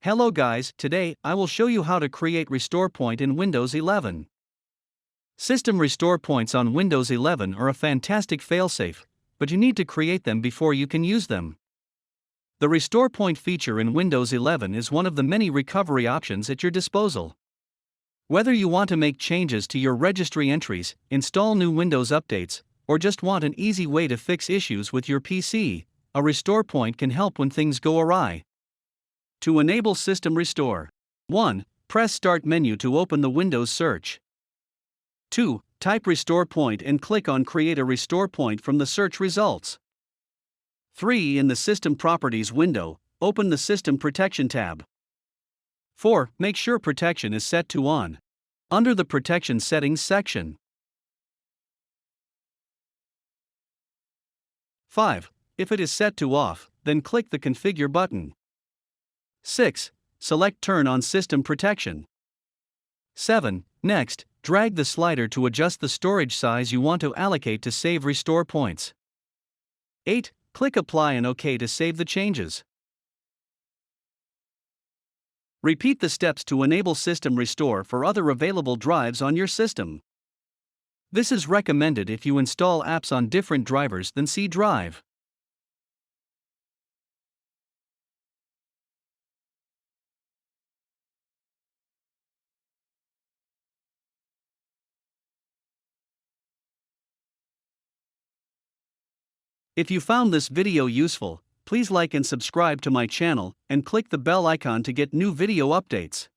Hello guys, today I will show you how to create restore point in Windows 11. System restore points on Windows 11 are a fantastic failsafe, but you need to create them before you can use them. The restore point feature in Windows 11 is one of the many recovery options at your disposal. Whether you want to make changes to your registry entries, install new Windows updates, or just want an easy way to fix issues with your PC, a restore point can help when things go awry. To enable System Restore. 1. Press Start menu to open the Windows search. 2. Type Restore Point and click on Create a Restore Point from the search results. 3. In the System Properties window, open the System Protection tab. 4. Make sure Protection is set to On. Under the Protection Settings section. 5. If it is set to Off, then click the Configure button. 6. Select Turn on System Protection. 7. Next, drag the slider to adjust the storage size you want to allocate to save restore points. 8. Click Apply and OK to save the changes. Repeat the steps to enable System Restore for other available drives on your system. This is recommended if you install apps on different drivers than C drive. If you found this video useful, please like and subscribe to my channel and click the bell icon to get new video updates.